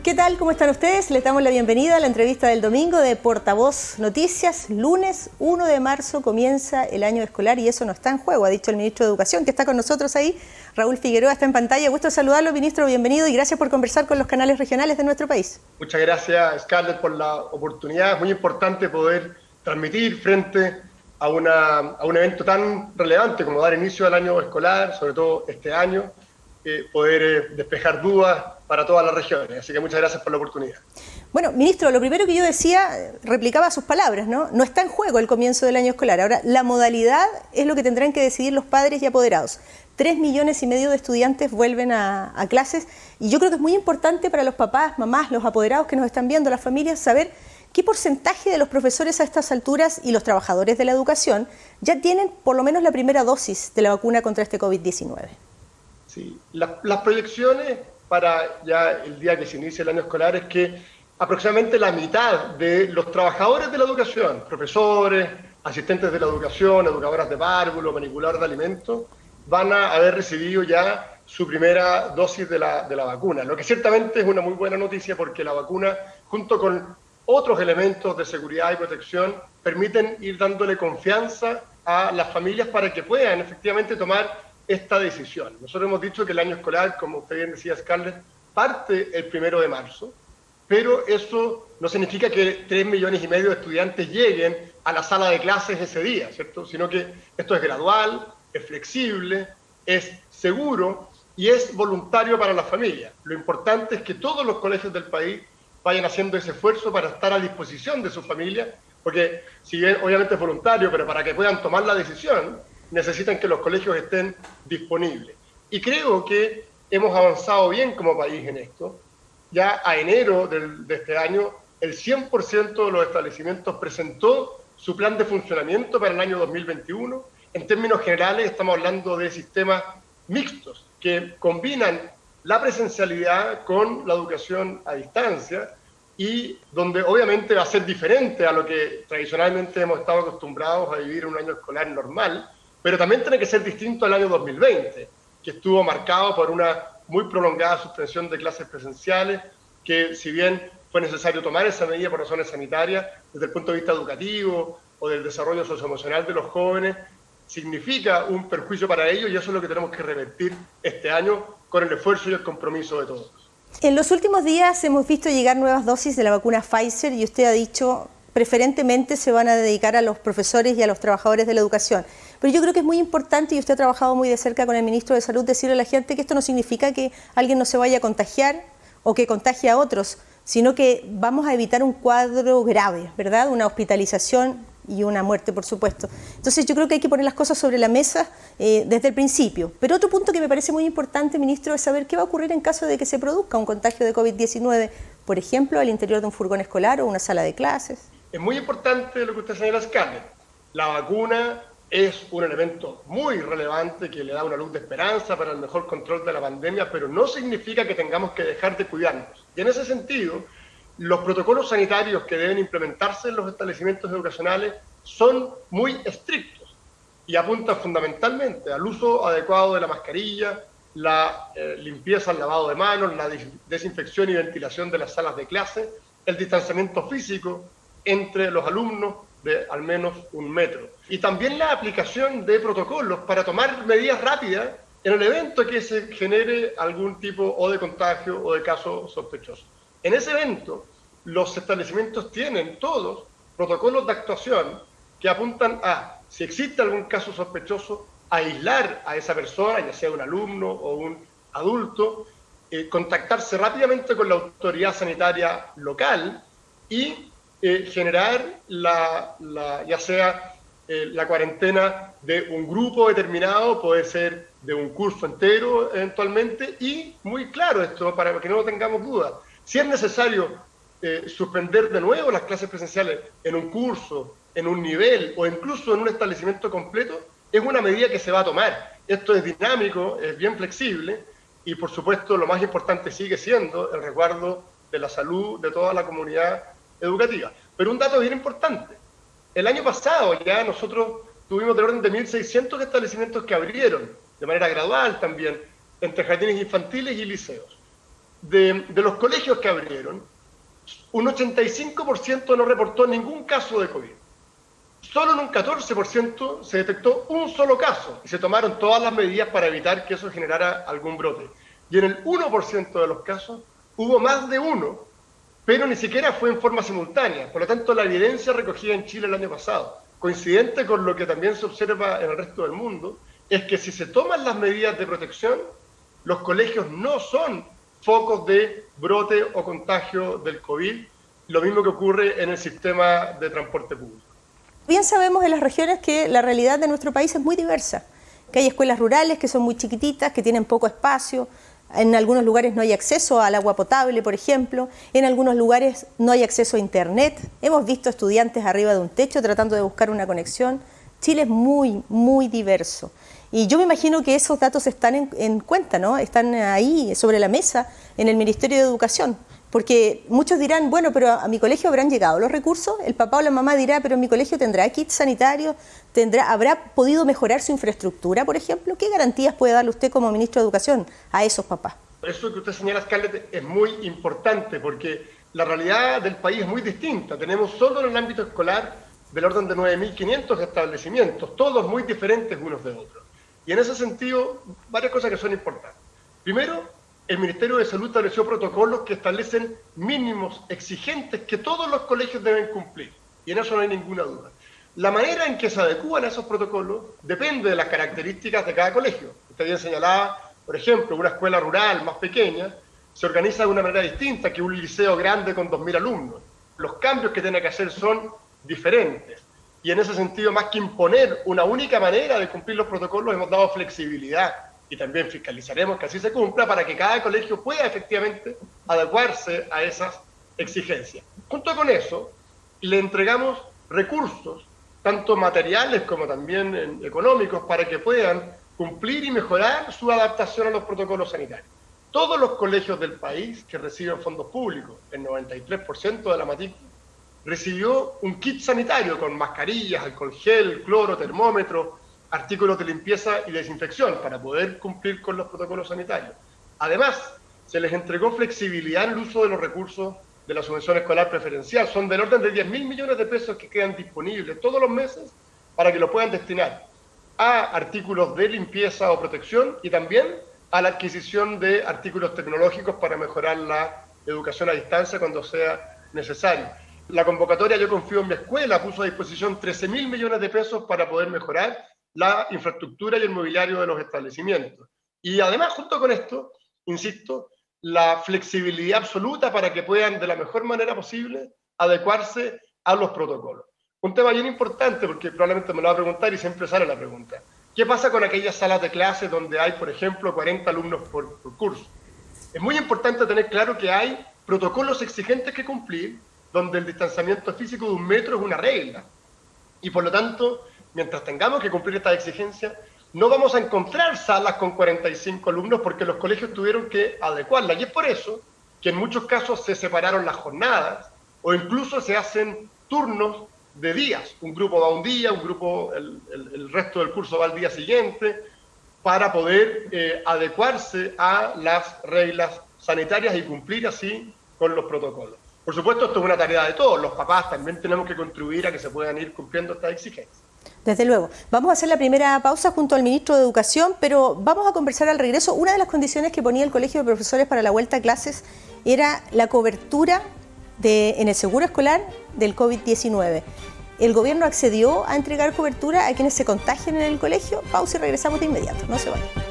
¿Qué tal? ¿Cómo están ustedes? Les damos la bienvenida a la entrevista del domingo de Portavoz Noticias. Lunes 1 de marzo comienza el año escolar y eso no está en juego, ha dicho el ministro de Educación, que está con nosotros ahí. Raúl Figueroa está en pantalla. Gusto saludarlo, ministro, bienvenido y gracias por conversar con los canales regionales de nuestro país. Muchas gracias, Scarlett, por la oportunidad. Es muy importante poder transmitir frente a un evento tan relevante como dar inicio al año escolar, sobre todo este año, poder despejar dudas para todas las regiones. Así que muchas gracias por la oportunidad. Bueno, ministro, lo primero que yo decía, replicaba sus palabras, ¿no? No está en juego el comienzo del año escolar. Ahora, la modalidad es lo que tendrán que decidir los padres y apoderados. 3,5 millones de estudiantes vuelven a clases y yo creo que es muy importante para los papás, mamás, los apoderados que nos están viendo, las familias, saber qué porcentaje de los profesores a estas alturas y los trabajadores de la educación ya tienen por lo menos la primera dosis de la vacuna contra este COVID-19. Sí, las proyecciones para ya el día que se inicia el año escolar es que aproximadamente la mitad de los trabajadores de la educación, profesores, asistentes de la educación, educadoras de párvulo, manipuladores de alimentos, van a haber recibido ya su primera dosis de la vacuna, lo que ciertamente es una muy buena noticia porque la vacuna, junto con otros elementos de seguridad y protección, permiten ir dándole confianza a las familias para que puedan efectivamente tomar esta decisión. Nosotros hemos dicho que el año escolar, como usted bien decía, Scarlett, parte el 1 de marzo, pero eso no significa que 3,5 millones de estudiantes lleguen a la sala de clases ese día, ¿cierto? Sino que esto es gradual, es flexible, es seguro y es voluntario para las familias. Lo importante es que todos los colegios del país vayan haciendo ese esfuerzo para estar a disposición de sus familias, porque si bien obviamente es voluntario, pero para que puedan tomar la decisión, necesitan que los colegios estén disponibles. Y creo que hemos avanzado bien como país en esto. Ya a enero de este año, el 100% de los establecimientos presentó su plan de funcionamiento para el año 2021. En términos generales, estamos hablando de sistemas mixtos que combinan la presencialidad con la educación a distancia y donde obviamente va a ser diferente a lo que tradicionalmente hemos estado acostumbrados a vivir un año escolar normal, pero también tiene que ser distinto al año 2020, que estuvo marcado por una muy prolongada suspensión de clases presenciales, que si bien fue necesario tomar esa medida por razones sanitarias, desde el punto de vista educativo o del desarrollo socioemocional de los jóvenes, significa un perjuicio para ellos y eso es lo que tenemos que revertir este año con el esfuerzo y el compromiso de todos. En los últimos días hemos visto llegar nuevas dosis de la vacuna Pfizer y usted ha dicho preferentemente se van a dedicar a los profesores y a los trabajadores de la educación. Pero yo creo que es muy importante, y usted ha trabajado muy de cerca con el ministro de Salud, decirle a la gente que esto no significa que alguien no se vaya a contagiar o que contagie a otros, sino que vamos a evitar un cuadro grave, ¿verdad? Una hospitalización y una muerte, por supuesto. Entonces yo creo que hay que poner las cosas sobre la mesa desde el principio. Pero otro punto que me parece muy importante, ministro, es saber qué va a ocurrir en caso de que se produzca un contagio de COVID-19, por ejemplo, al interior de un furgón escolar o una sala de clases. Es muy importante lo que usted señala, Scarlett. La vacuna es un elemento muy relevante que le da una luz de esperanza para el mejor control de la pandemia, pero no significa que tengamos que dejar de cuidarnos. Y en ese sentido, los protocolos sanitarios que deben implementarse en los establecimientos educacionales son muy estrictos y apuntan fundamentalmente al uso adecuado de la mascarilla, la limpieza, el lavado de manos, la desinfección y ventilación de las salas de clase, el distanciamiento físico entre los alumnos de al menos 1 metro. Y también la aplicación de protocolos para tomar medidas rápidas en el evento que se genere algún tipo o de contagio o de caso sospechoso. En ese evento, los establecimientos tienen todos protocolos de actuación que apuntan a, si existe algún caso sospechoso, aislar a esa persona, ya sea un alumno o un adulto, contactarse rápidamente con la autoridad sanitaria local y generar ya sea la cuarentena de un grupo determinado, puede ser de un curso entero eventualmente, y muy claro esto, para que no tengamos dudas, si es necesario suspender de nuevo las clases presenciales en un curso, en un nivel o incluso en un establecimiento completo, es una medida que se va a tomar. Esto es dinámico, es bien flexible y por supuesto lo más importante sigue siendo el resguardo de la salud de toda la comunidad educativa. Pero un dato bien importante, el año pasado ya nosotros tuvimos del orden de 1.600 establecimientos que abrieron de manera gradual también, entre jardines infantiles y liceos. de los colegios que abrieron, un 85% no reportó ningún caso de COVID. Solo en un 14% se detectó un solo caso y se tomaron todas las medidas para evitar que eso generara algún brote. Y en el 1% de los casos hubo más de uno, pero ni siquiera fue en forma simultánea. Por lo tanto, la evidencia recogida en Chile el año pasado, coincidente con lo que también se observa en el resto del mundo, es que si se toman las medidas de protección, los colegios no son focos de brote o contagio del COVID, lo mismo que ocurre en el sistema de transporte público. Bien sabemos en las regiones que la realidad de nuestro país es muy diversa, que hay escuelas rurales que son muy chiquititas, que tienen poco espacio, en algunos lugares no hay acceso al agua potable, por ejemplo, en algunos lugares no hay acceso a internet, hemos visto estudiantes arriba de un techo tratando de buscar una conexión. Chile es muy, muy diverso. Y yo me imagino que esos datos están en cuenta, ¿no? Están ahí sobre la mesa en el Ministerio de Educación. Porque muchos dirán, bueno, pero a mi colegio habrán llegado los recursos. El papá o la mamá dirá, pero mi colegio tendrá kits sanitarios, ¿habrá podido mejorar su infraestructura, por ejemplo? ¿Qué garantías puede darle usted como ministro de Educación a esos papás? Eso que usted señala, Scarlett, es muy importante porque la realidad del país es muy distinta. Tenemos solo en el ámbito escolar del orden de 9.500 establecimientos, todos muy diferentes unos de otros. Y en ese sentido, varias cosas que son importantes. Primero, el Ministerio de Salud estableció protocolos que establecen mínimos exigentes que todos los colegios deben cumplir. Y en eso no hay ninguna duda. La manera en que se adecúan a esos protocolos depende de las características de cada colegio. Usted bien señalaba, por ejemplo, una escuela rural más pequeña se organiza de una manera distinta que un liceo grande con 2.000 alumnos. Los cambios que tiene que hacer son diferentes. Y en ese sentido, más que imponer una única manera de cumplir los protocolos, hemos dado flexibilidad y también fiscalizaremos que así se cumpla para que cada colegio pueda efectivamente adecuarse a esas exigencias. Junto con eso, le entregamos recursos, tanto materiales como también económicos, para que puedan cumplir y mejorar su adaptación a los protocolos sanitarios. Todos los colegios del país que reciben fondos públicos, el 93% de la matrícula, recibió un kit sanitario con mascarillas, alcohol gel, cloro, termómetro, artículos de limpieza y desinfección para poder cumplir con los protocolos sanitarios. Además, se les entregó flexibilidad en el uso de los recursos de la subvención escolar preferencial. Son del orden de 10.000 millones de pesos que quedan disponibles todos los meses para que lo puedan destinar a artículos de limpieza o protección y también a la adquisición de artículos tecnológicos para mejorar la educación a distancia cuando sea necesario. La convocatoria Yo Confío en mi Escuela puso a disposición 13.000 millones de pesos para poder mejorar la infraestructura y el mobiliario de los establecimientos. Y además, junto con esto, insisto, la flexibilidad absoluta para que puedan, de la mejor manera posible, adecuarse a los protocolos. Un tema bien importante, porque probablemente me lo va a preguntar y siempre sale la pregunta. ¿Qué pasa con aquellas salas de clase donde hay, por ejemplo, 40 alumnos por curso? Es muy importante tener claro que hay protocolos exigentes que cumplir, donde el distanciamiento físico de 1 metro es una regla. Y por lo tanto, mientras tengamos que cumplir estas exigencias, no vamos a encontrar salas con 45 alumnos porque los colegios tuvieron que adecuarlas. Y es por eso que en muchos casos se separaron las jornadas o incluso se hacen turnos de días. Un grupo va un día, un grupo, el resto del curso va al día siguiente, para poder adecuarse a las reglas sanitarias y cumplir así con los protocolos. Por supuesto, esto es una tarea de todos. Los papás también tenemos que contribuir a que se puedan ir cumpliendo estas exigencias. Desde luego. Vamos a hacer la primera pausa junto al ministro de Educación, pero vamos a conversar al regreso. Una de las condiciones que ponía el Colegio de Profesores para la vuelta a clases era la cobertura en el seguro escolar del COVID-19. ¿El gobierno accedió a entregar cobertura a quienes se contagien en el colegio? Pausa y regresamos de inmediato. No se vayan.